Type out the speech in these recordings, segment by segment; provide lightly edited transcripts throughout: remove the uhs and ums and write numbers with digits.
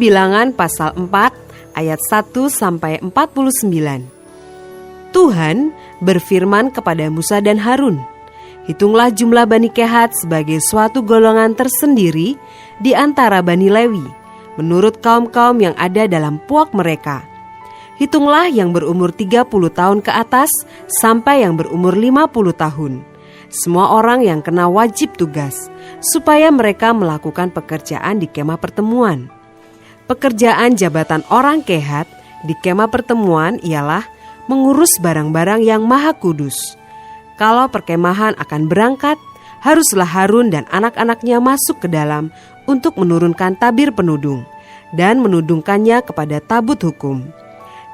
Bilangan pasal 4 ayat 1-49. Tuhan berfirman kepada Musa dan Harun, "Hitunglah jumlah Bani Kehat sebagai suatu golongan tersendiri di antara Bani Lewi, menurut kaum-kaum yang ada dalam puak mereka. Hitunglah yang berumur 30 tahun ke atas sampai yang berumur 50 tahun. Semua orang yang kena wajib tugas, supaya mereka melakukan pekerjaan di kemah pertemuan." Pekerjaan jabatan orang Kehat di kemah pertemuan ialah mengurus barang-barang yang maha kudus. Kalau perkemahan akan berangkat, haruslah Harun dan anak-anaknya masuk ke dalam untuk menurunkan tabir penudung dan menudungkannya kepada tabut hukum.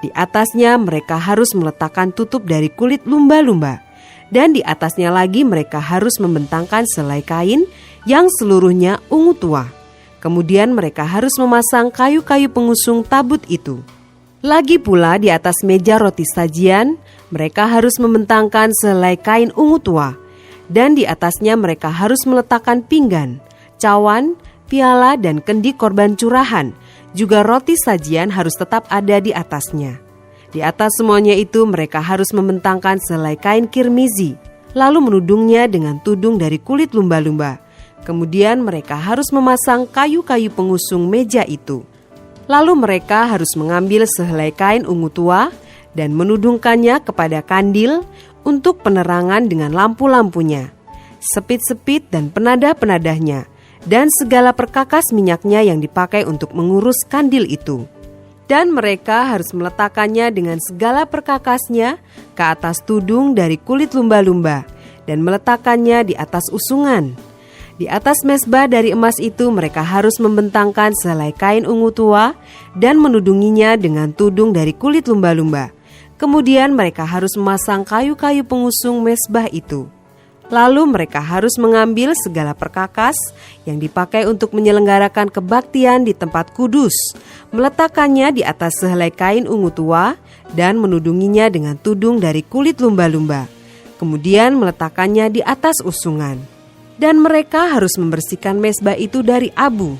Di atasnya mereka harus meletakkan tutup dari kulit lumba-lumba, dan di atasnya lagi mereka harus membentangkan selai kain yang seluruhnya ungu tua. Kemudian mereka harus memasang kayu-kayu pengusung tabut itu. Lagi pula di atas meja roti sajian, mereka harus membentangkan selai kain ungu tua, dan di atasnya mereka harus meletakkan pinggan, cawan, piala, dan kendi korban curahan. Juga roti sajian harus tetap ada di atasnya. Di atas semuanya itu mereka harus membentangkan selai kain kirmizi, lalu menudungnya dengan tudung dari kulit lumba-lumba. Kemudian mereka harus memasang kayu-kayu pengusung meja itu. Lalu mereka harus mengambil sehelai kain ungu tua dan menudungkannya kepada kandil untuk penerangan dengan lampu-lampunya, sepit-sepit dan penadah-penadahnya, dan segala perkakas minyaknya yang dipakai untuk mengurus kandil itu. Dan mereka harus meletakkannya dengan segala perkakasnya ke atas tudung dari kulit lumba-lumba dan meletakkannya di atas usungan. Di atas mezbah dari emas itu mereka harus membentangkan selai kain ungu tua dan menudunginya dengan tudung dari kulit lumba-lumba. Kemudian mereka harus memasang kayu-kayu pengusung mezbah itu. Lalu mereka harus mengambil segala perkakas yang dipakai untuk menyelenggarakan kebaktian di tempat kudus, meletakkannya di atas sehelai kain ungu tua dan menudunginya dengan tudung dari kulit lumba-lumba. Kemudian meletakkannya di atas usungan. Dan mereka harus membersihkan mezbah itu dari abu,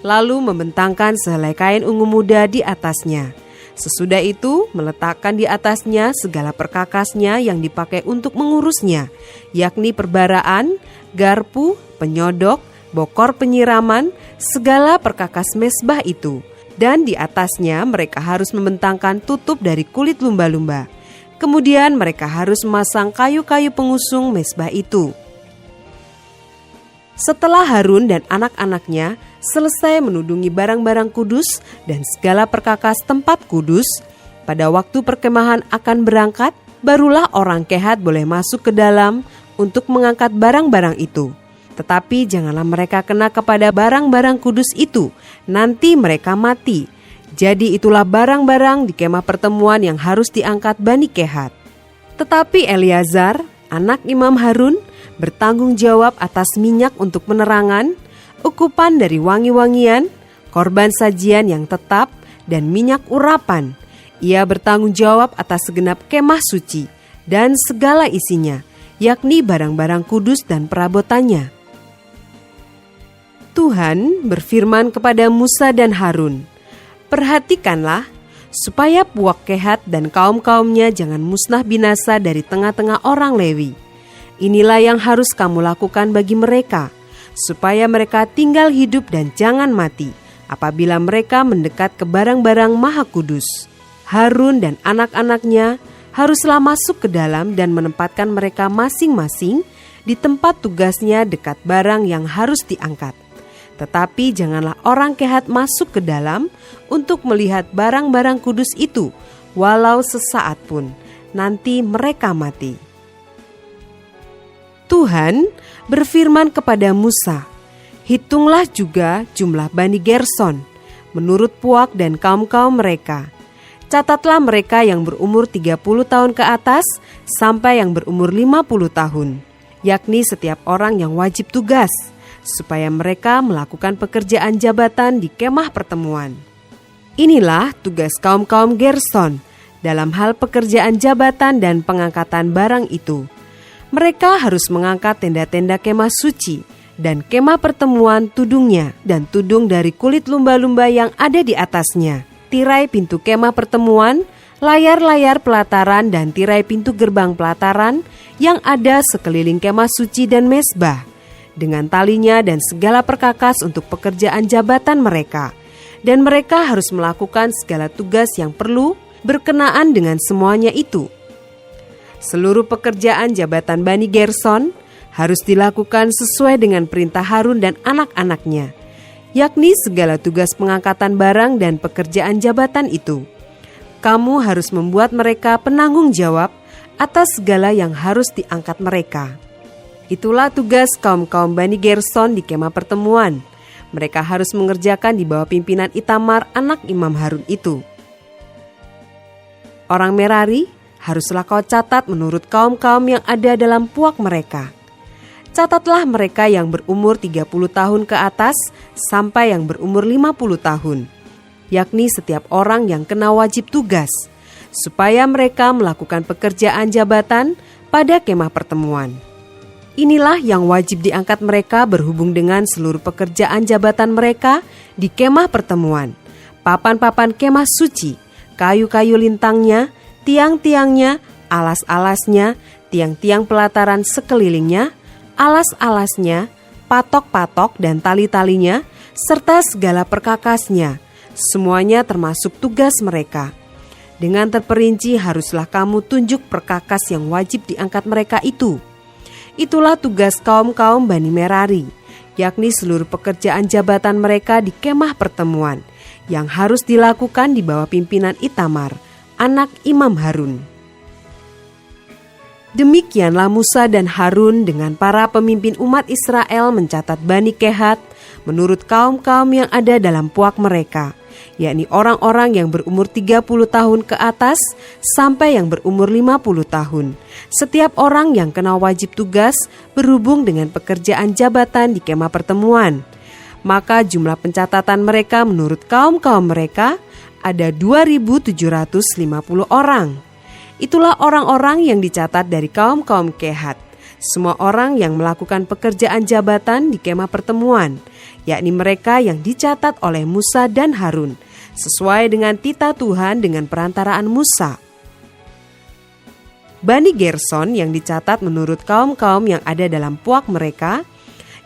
lalu membentangkan sehelai kain ungu muda di atasnya. Sesudah itu meletakkan di atasnya segala perkakasnya yang dipakai untuk mengurusnya, yakni perbaraan, garpu, penyodok, bokor penyiraman, segala perkakas mezbah itu. Dan di atasnya mereka harus membentangkan tutup dari kulit lumba-lumba. Kemudian mereka harus memasang kayu-kayu pengusung mezbah itu. Setelah Harun dan anak-anaknya selesai menudungi barang-barang kudus dan segala perkakas tempat kudus, pada waktu perkemahan akan berangkat, barulah orang Kehat boleh masuk ke dalam untuk mengangkat barang-barang itu. Tetapi janganlah mereka kena kepada barang-barang kudus itu, nanti mereka mati. Jadi itulah barang-barang di kemah pertemuan yang harus diangkat Bani Kehat. Tetapi Eleazar, anak Imam Harun, bertanggung jawab atas minyak untuk penerangan, ukupan dari wangi-wangian, korban sajian yang tetap, dan minyak urapan. Ia bertanggung jawab atas segenap kemah suci dan segala isinya, yakni barang-barang kudus dan perabotannya. Tuhan berfirman kepada Musa dan Harun, "Perhatikanlah, supaya puak Kehat dan kaum-kaumnya jangan musnah binasa dari tengah-tengah orang Lewi. Inilah yang harus kamu lakukan bagi mereka, supaya mereka tinggal hidup dan jangan mati apabila mereka mendekat ke barang-barang maha kudus. Harun dan anak-anaknya haruslah masuk ke dalam dan menempatkan mereka masing-masing di tempat tugasnya dekat barang yang harus diangkat. Tetapi janganlah orang Kehat masuk ke dalam untuk melihat barang-barang kudus itu, walau sesaat pun, nanti mereka mati." Tuhan berfirman kepada Musa, "Hitunglah juga jumlah Bani Gerson, menurut puak dan kaum-kaum mereka. Catatlah mereka yang berumur 30 tahun ke atas sampai yang berumur 50 tahun, yakni setiap orang yang wajib tugas, supaya mereka melakukan pekerjaan jabatan di kemah pertemuan. Inilah tugas kaum-kaum Gerson dalam hal pekerjaan jabatan dan pengangkatan barang itu. Mereka harus mengangkat tenda-tenda kemah suci dan kemah pertemuan tudungnya, dan tudung dari kulit lumba-lumba yang ada di atasnya, tirai pintu kemah pertemuan, layar-layar pelataran dan tirai pintu gerbang pelataran yang ada sekeliling kemah suci dan mezbah, dengan talinya dan segala perkakas untuk pekerjaan jabatan mereka. Dan mereka harus melakukan segala tugas yang perlu berkenaan dengan semuanya itu. Seluruh pekerjaan jabatan Bani Gerson harus dilakukan sesuai dengan perintah Harun dan anak-anaknya, yakni segala tugas pengangkatan barang dan pekerjaan jabatan itu. Kamu harus membuat mereka penanggung jawab atas segala yang harus diangkat mereka. Itulah tugas kaum-kaum Bani Gerson di kemah pertemuan. Mereka harus mengerjakan di bawah pimpinan Itamar anak Imam Harun itu. Orang Merari haruslah kau catat menurut kaum-kaum yang ada dalam puak mereka. Catatlah mereka yang berumur 30 tahun ke atas sampai yang berumur 50 tahun, yakni setiap orang yang kena wajib tugas, supaya mereka melakukan pekerjaan jabatan pada kemah pertemuan. Inilah yang wajib diangkat mereka berhubung dengan seluruh pekerjaan jabatan mereka di kemah pertemuan, papan-papan kemah suci, kayu-kayu lintangnya, tiang-tiangnya, alas-alasnya, tiang-tiang pelataran sekelilingnya, alas-alasnya, patok-patok dan tali-talinya, serta segala perkakasnya. Semuanya termasuk tugas mereka. Dengan terperinci haruslah kamu tunjuk perkakas yang wajib diangkat mereka itu. Itulah tugas kaum-kaum Bani Merari, yakni seluruh pekerjaan jabatan mereka di kemah pertemuan, yang harus dilakukan di bawah pimpinan Itamar, anak Imam Harun. Demikianlah Musa dan Harun dengan para pemimpin umat Israel mencatat Bani Kehat menurut kaum-kaum yang ada dalam puak mereka, yakni orang-orang yang berumur 30 tahun ke atas sampai yang berumur 50 tahun. Setiap orang yang kena wajib tugas berhubung dengan pekerjaan jabatan di kemah pertemuan. Maka jumlah pencatatan mereka menurut kaum-kaum mereka ada 2.750 orang. Itulah orang-orang yang dicatat dari kaum-kaum Kehat, semua orang yang melakukan pekerjaan jabatan di kemah pertemuan, yakni mereka yang dicatat oleh Musa dan Harun, sesuai dengan titah Tuhan dengan perantaraan Musa. Bani Gerson yang dicatat menurut kaum-kaum yang ada dalam puak mereka,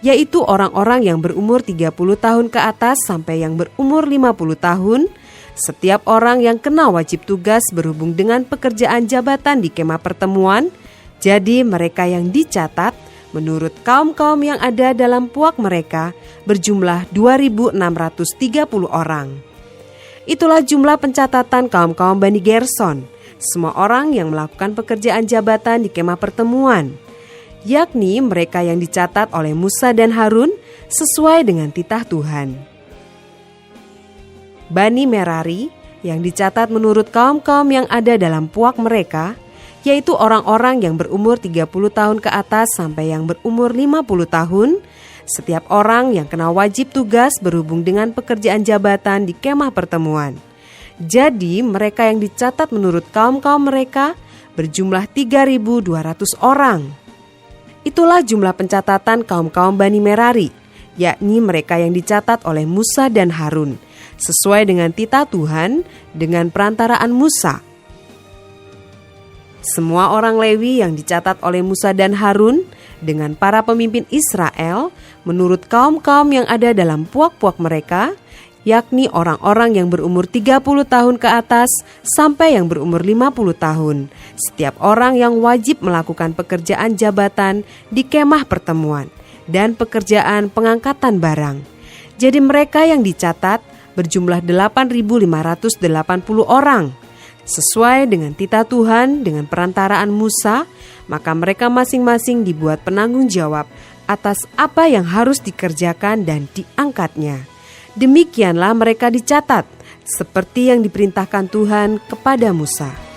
yaitu orang-orang yang berumur 30 tahun ke atas sampai yang berumur 50 tahun, setiap orang yang kena wajib tugas berhubung dengan pekerjaan jabatan di kemah pertemuan. Jadi mereka yang dicatat menurut kaum-kaum yang ada dalam puak mereka berjumlah 2.630 orang. Itulah jumlah pencatatan kaum-kaum Bani Gerson, semua orang yang melakukan pekerjaan jabatan di kemah pertemuan, yakni mereka yang dicatat oleh Musa dan Harun sesuai dengan titah Tuhan. Bani Merari yang dicatat menurut kaum-kaum yang ada dalam puak mereka, yaitu orang-orang yang berumur 30 tahun ke atas sampai yang berumur 50 tahun, setiap orang yang kena wajib tugas berhubung dengan pekerjaan jabatan di kemah pertemuan. Jadi mereka yang dicatat menurut kaum-kaum mereka berjumlah 3.200 orang. Itulah jumlah pencatatan kaum-kaum Bani Merari, yakni mereka yang dicatat oleh Musa dan Harun, sesuai dengan titah Tuhan dengan perantaraan Musa. Semua orang Lewi yang dicatat oleh Musa dan Harun dengan para pemimpin Israel menurut kaum-kaum yang ada dalam puak-puak mereka, yakni orang-orang yang berumur 30 tahun ke atas sampai yang berumur 50 tahun. Setiap orang yang wajib melakukan pekerjaan jabatan di kemah pertemuan dan pekerjaan pengangkatan barang. Jadi mereka yang dicatat berjumlah 8.580 orang. Sesuai dengan titah Tuhan dengan perantaraan Musa, maka mereka masing-masing dibuat penanggung jawab atas apa yang harus dikerjakan dan diangkatnya. Demikianlah mereka dicatat, seperti yang diperintahkan Tuhan kepada Musa.